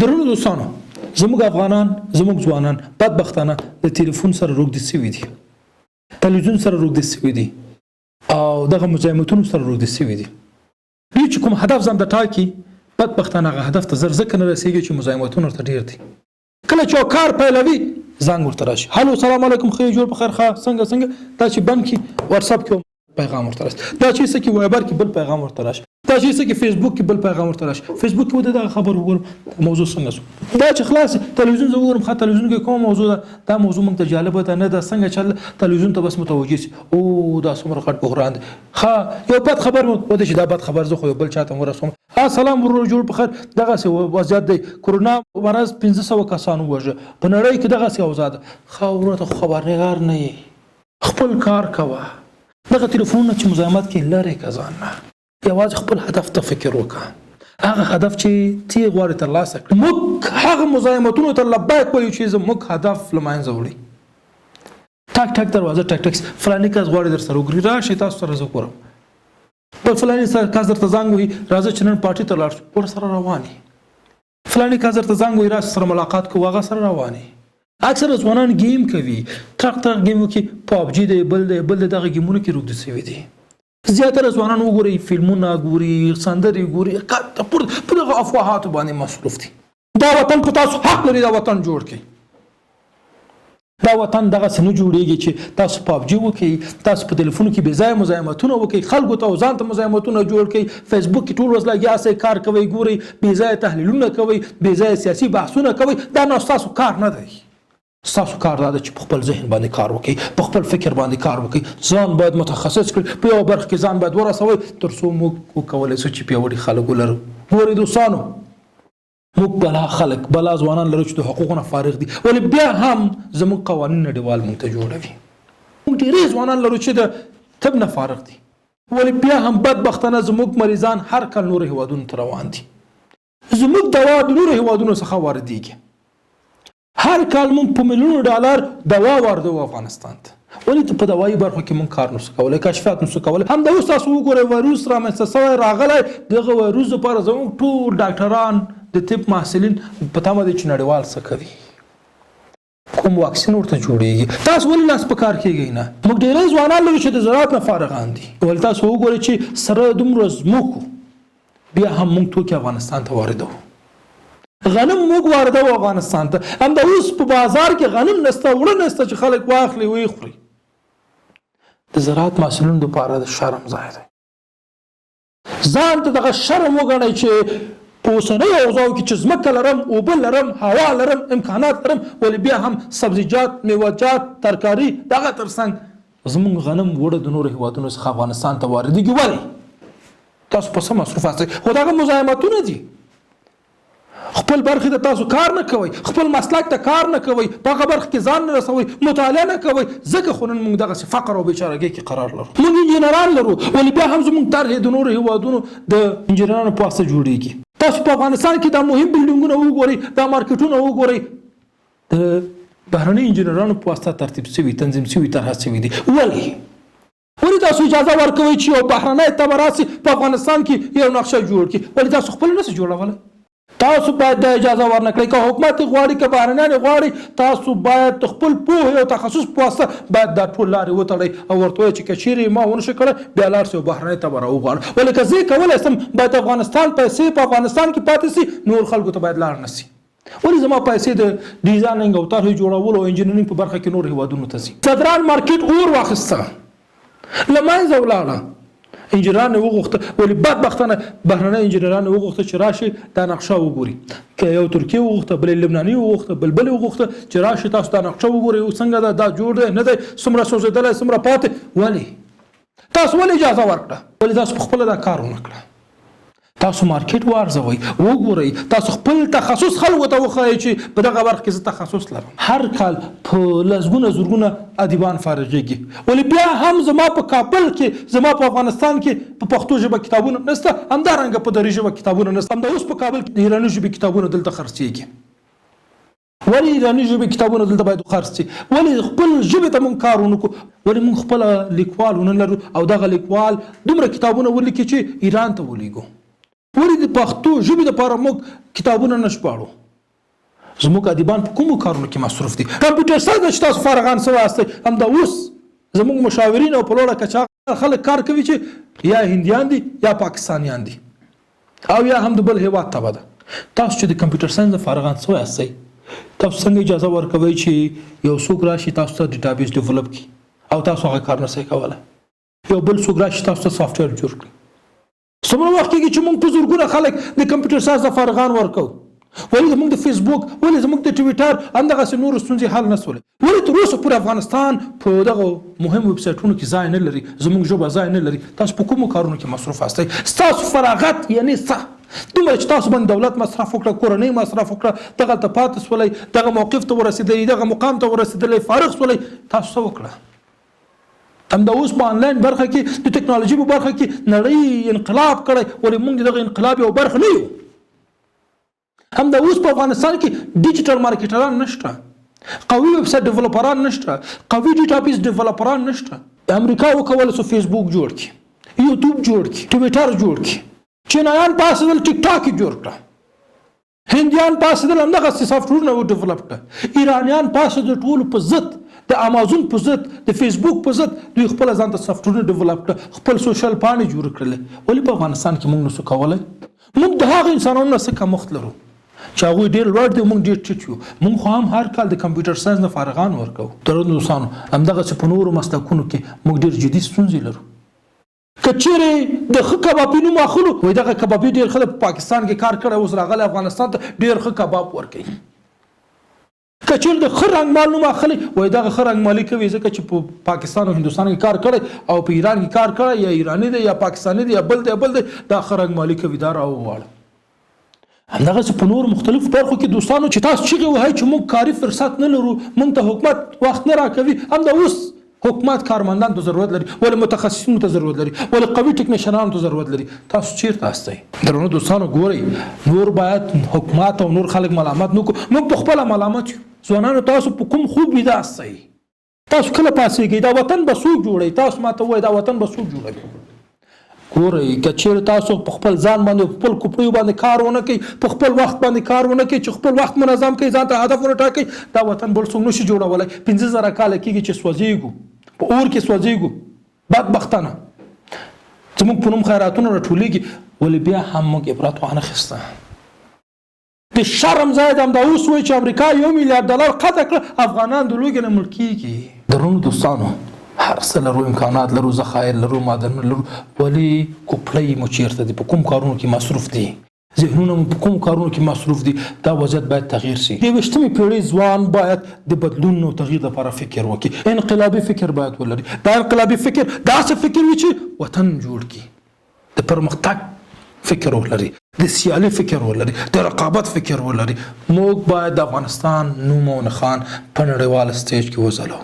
درنو دوستانو زموږ افغانان زموږ ځوانان بدبختانه د تلیفون سره روږدي شوي دي، تلویزیون سره روږدي شوي دي او دغه مزاحمتونو سره روږدي شوي دي. دوی چې کوم هدف ځان د ټاکي بدبختانه هغه هدف ته زر ځکه نه رسېږي چې مزاحمتونه ورته ډېر دي. کله چې کار پیلوي زنګ ورته راشي، هلو سلام علیکم ښه جوړ بخیر ښه څنګه دا چې بند کړي واتساپ کې پیغام ورته راشي، دا چې څه کې وایبر کې بل پیغام ورته راشي، دا چې څه کې فیسبوک کې بل پیغام ورته راشي. فیسبوک کې ودې دا خبر وګورم موضوع څنګه شو، دا چې خلاص تلویزیون زه وګورم خا تلویزیون کې کوم موضوع ده، دا موضوع موږ ته جالبه ده نه ده، څنګه چل تلویزیون ته بس متوجه سي او دا څومره غټ بحران دی. ښه یو بد خبر مو ودې چې دا بد خبر زه خو یو بل چاته ورسوم. سلام ورور جوړ بخیر دغه څه وضعیت دی، کرونا مرض 1500 کسانو وژه په نړۍ کې دغه څه اوزاده. ښه ورته خبرنګار نه یې، خپل کار کوه. دغه تلیفونونه چې مزاحمت کې لرې که ځان نه، یوازې خپل هدف ته فکر وکړه، هغه هدف چې تی غواړې ترلاسه کړي. موږ هغه مزاحمتونو ته لبیک وایو چې زموږ هدف له منځه وړي. ټک ټک دروازه ټک ټک فلاني کس غواړي در سره وګوري، راشئ تاسو سره زه ګورم. بل فلاني کس درته زنګ وهي راځه چې نن پارټي ته لاړ شو ورسره روان یې. فلاني کس درته زنګ وهي راسه سره ملاقات کوو هغه سره روان یې. اکثره ځوانان گیم کوي، ټک ټک گیمو کې پابجي دی بل دی دغه گیمونو کې روږدي شوي دي. زیاتره ځوانان وګورئ فلمونه ګوري، سندرې ګوري، په دغه افواهاتو باندې مصروف دي. دا وطن په تاسو حق لري، دا وطن جوړ کړئ. دا وطن دغسې نه جوړېږي چې تاسو پابجي وکړئ، تاسو په تلیفونو کې بې ځایه مزاحمتونه وکړئ، خلکو ته او ځان ته مزاحمتونه جوړ کړئ، فیسبوک کې ټول ورځ لګیا سئ کار کوئ، ګورئ بې ځایه تحلیلونه کوئ، بې ځایه سیاسي بحثونه کوئ. دا نو ستاسو کار نه دی. ستاسو کار دا ده چې په خپل ذهن باندې کار وکړئ، په خپل فکر باندې کار وکړئ، ځان باید متخصص کړئ، په یوه برخه کې ځان باید ورسوئ تر څو موږ وکولی شو چې پیاوړي خلک ولرو. ګورئ دوستانو موږ بلا خلک بلا ځوانان لرو چې د حقوقو نه فارغ دي، ولې بیا هم زموږ قوانین نړیوال موږ ته جوړوي. موږ ډېرې ځوانان لرو چې د طب نه فارغ دي، ولې بیا هم بدبختانه زموږ مریضان هر کال نورو هیوادونو ته روان دي. زموږ دوا د نورو هیوادونو څخه واردېږي، هر کال موږ په میلیونو ډالر دوا واردوو افغانستان ته، ولې په دوایي برخو کې موږ کار نشو کولی، کشفیات نشو کولی. همدا اوس تاسو وګورئ وایروس رامنځته شوی راغلی، دغه وایروس لپاره زموږ ټول ډاکټران د طب محصلین په تمه دي چې نړیوال څه کوي، کوم واکسین ورته جوړېږي. تاسو ولې لاس په کار کېږئ نه؟ موږ ډېری ځوانان لرو چې د زراعت نه فارغان دي، ولې تاسو وګورئ چې سره دومره ځمکو بیا هم موږ توکي افغانستان ته واردوو. غنم موږ واردوو افغانستان ته، همدا اوس په بازار کې غنم نسته، وړه نسته چې خلک واخلي ویې خوري. د زراعت محصلینو دپاره د شرم ځای دی. ځان ته دغه شرم وګڼئ چې په اوسنیو اوضاعو کې چې ځمکه لرم، اوبه لرم، هوا لرم، امکانات لرم، ولې بیا هم سبزیجات، میوهجات، ترکاري دغه ترڅنګ زموږ غنم وړه د نورو هیوادونو څخه افغانستان ته واردېږي. ولې؟ تاسو په څه مصروف یاستئ؟ خو دغه مزاحمتونه دي. خپل برخې ته تاسو کار نه کوئ، خپل مسلک ته کار نه کوئ، په هغه برخه کې ځان نه رسوئ، مطالعه نه کوئ، ځکه خو نن موږ دغسې فقر او بېچارهګۍ کې قرار لرو. موږ انجینران لرو، ولې بیا هم زموږ طرحې د نورو هیوادونو د انجینرانو په واسطه جوړېږي. تاسو په افغانستان کې دا مهم بلډینګونه وګورئ، دا مارکیټونه وګورئ، د بهرني انجینرانو په واسطه ترتیب شوي، تنظیم شوي، طرحه شوي دي. ولې تاسو اجازه ورکوئ چې یو بهرنی تبع راسي په افغانستان کې یو نقشه جوړ کړي؟ ولې تاسو خپله نشئ جوړولی؟ تاسو باید دا اجازه ورنه کړئ. که حکومت غواړي که بهرنیان غواړي، تاسو باید د خپل پوهې او تخصص په واسطه باید دا ټول لارې وتړئ او ورته ووایئ چې که چیرې ما ونه شو کړی بیا لاړ سئ او بهرنی ته به راوغواړم. ولې که زه یې کولی شم باید افغانستان پیسې په افغانستان کې پاتې سي، نور خلکو ته باید لاړ نه سي. ولې زما پیسې د ډیزاینینګ او طرحې جوړولو او انجینرینګ په برخه کې نور هیوادونو ته ځي؟ صدران مارکیټ اور واخیسته، له منځه ولاړه. انجینران وغوښته، ولې بدبختانه بهرني انجینران وغوښته چې راشي دا نقشه وګوري. که یو ترکیه وغوښته، بل لبناني وغوښته، بل وغوښته چې راشي تاسو دا نقشه وګورئ څنګه ده، دا جوړ دی نه دی، څومره سوځېدلی، څومره پاتې. ولې تاسو ولې اجازه ورکړه؟ ولې تاسو پخپله دا کار ونه کړه؟ تاسو مارکیټ وارزوئ، وګورئ، تاسو خپل تخصص خلکو ته وښایئ چې په دغه برخه کې زه تخصص لرم. هر کال په لسګونه زرګونه ادیبان فارغېږي، ولې بیا هم زما په کابل کې، زما په افغانستان کې په پښتو ژبه کتابونه نشته، همدارنګه په دري ژبه کتابونه نشته. همدا اوس په کابل کې د ایراني ژبې کتابونه دلته خرڅېږي. ولې ایراني ژبې کتابونه دلته باید خرڅ شي؟ ولې خپل ژبې ته موږ کار ونه کړو؟ ولې موږ خپله لیکوال ونه لرو او دغه لیکوال دومره کتابونه ولیکي چې ایران ته ولیږو؟ ولې د پښتو ژبې لپاره موږ کتابونه نه ژباړو؟ زموږ ادیبان په کومو کارونو کې مصروف دي؟ کمپیوټر ساینس چې تاسو فارغان سوي یاستئ همدا اوس زموږ مشاورین او په لوړه کچه خلک کار کوي چې یا هندیان دي یا پاکستانیان دي او یا هم د بل هیواد تبع ده. تاسو چې د کمپیوټر ساینس فارغان سوي یاستئ تاسو څنګه اجازه ورکوئ چې یو څوک راشي تاسو ته ډیټابیس ډیولپ کړي او تاسو هغه کار نه شئ کولی؟ یو بل څوک راشي تاسو ته سافټویر جوړ کړي. څومره وخت کېږي چې موږ په زرګونه خلک د کمپیوټر ساینس فارغان ورکوو؟ ولې زموږ د فیسبوک ولې زموږ د ټویټر همدغسې نورو ستونزې حل نه شولې؟ ولې تر اوسه پورې افغانستان په دغه مهم ویب سایټونو کې ځای نه لري؟ زموږ ژبه ځای نه لري؟ تاسو په کومو کارونو کې مصروف یاستئ؟ ستاسو فراغت یعنې څه؟ دومره چې تاسو باندې دولت مصرف وکړه، کورنۍ مصرف وکړه، دغلته پاتې شولئ، دغه موقف ته ورسېدلئ، دغه مقام ته ورسېدلئ، فارغ شولئ، تاسو څه وکړه؟ همدا اوس په آنلاین برخه کې د ټکنالوژي په برخه کې نړۍ انقلاب کړی، ولې موږ دغه انقلاب یو برخه نه یو؟ همدا اوس په افغانستان کې ډیجیټل مارکیټران نشته، قوي ویب سایټ ډیولپران نشته، قوي ډیټابیس ډیولپران نشته. امریکا وکولی سو فیسبوک جوړ کړي، یوټیوب جوړ کړي، ټویټر جوړ کړي، چینایان پاسېدل ټیک ټاک یې جوړ کړه، هندیان پاسېدل همدغسې سافټویرونه وډیولپ کړه، ایرانیان پاسېدل ټولو په ضد د امازون په ضد د فیسبوک په ضد دوی خپله ځان ته سافټویرونه ډیولپ کړه، خپل سوشل پاڼې جوړې کړلې. ولې په افغانستان کې موږ نشو کولی؟ موږ د هغو انسانانو نه څه کمښت لرو چې هغوی ډېر لوړ دي، موږ ډېر ټیټ یو. موږ خو هم هر کال د کمپیوټر ساینس نه فارغان ورکوو. درنو دوستانو، همدغسې په نورو مسلکونو کې موږ ډېر جدي ستونزې لرو. که چیرې د ښه کبابي نوم اخلو، وایي دغه کبابي ډېر ښه په پاکستان کې کار کړی، اوس راغلی افغانستان ته ډېر ښه کباب ورکوي. که چیرې د ښه رنګمال نوم اخلي، وایي دغه ښه رنګمالي کوي ځکه چې په پاکستان او هندوستان کې کار کړی او په ایران کې کار کړی، یا ایراني دی یا پاکستاني دی یا بل دی دا ښه رنګمالي کوي، دا راوواړه. همدغسې په نورو مختلفو برخو کې دوستانو چې تاسو چیغې وهئ چې موږ کاري فرصت نه لرو، موږ ته حکومت وخت نه راکوي، همدا اوس حکومت کارمندانو ته ضرورت لري، ولې متخصصینو ته ضرورت لري، ولې قوي ټکنیشنانو ته ضرورت لري. تاسو چیرته یاستئ؟ درنو دوستانو ګورئ، نور باید حکومت او نور خلک ملامت نه کړو، موږ په خپله ملامت یو. ځوانانو تاسو په کوم خوب ویده یاستئ؟ تاسو کله پاڅېږئ؟ دا وطن به څوک جوړوي؟ تاسو ماته ووایئ دا وطن به څوک جوړوي؟ ګورئ، که چیرې تاسو په خپل ځان باندې په خپل کوپړیو باندې کار ونه کوئ، په خپل وخت باندې کار ونه کوئ چې خپل وخت منظم کوئ، ځان ته هدف وټاکئ، دا وطن بل څوک نشي جوړولی. 15,000 کاله کېږي چې سوځېږو، په اور کې سوځېږو، بدبختانه زموږ په نوم خیراتونه راټولېږي، ولې بیا هم موږ عبرت وانخیسته. د شرم ځای د همدا اوس وایي چې امریکا $1 میلیارډ قطع کړه، افغانان د لوږې نه مړ کېږي. درنو دوستانو، هر څه لرو، امکانات لرو، ذخایر لرو، معدنونه لرو، ولې کوپړۍ مو چیرته دي؟ په کوم کارونو کې مصروف دي؟ ذهنونه مو په کوم کارونو کې مصروف دي؟ دا وضعیت باید تغییر شي. د 21مې پیړۍ ځوان باید د بدلون او تغییر لپاره فکر وکړي، انقلابي فکر باید ولري. دا انقلابي فکر داسې فکر وي چې وطن جوړ کړي، د پرمختګ فکر ولري، د سیالي فکر ولري، د رقابت فکر ولري. موږ باید د افغانستان نوم او نښان په نړیوال سټیج کې وځلو.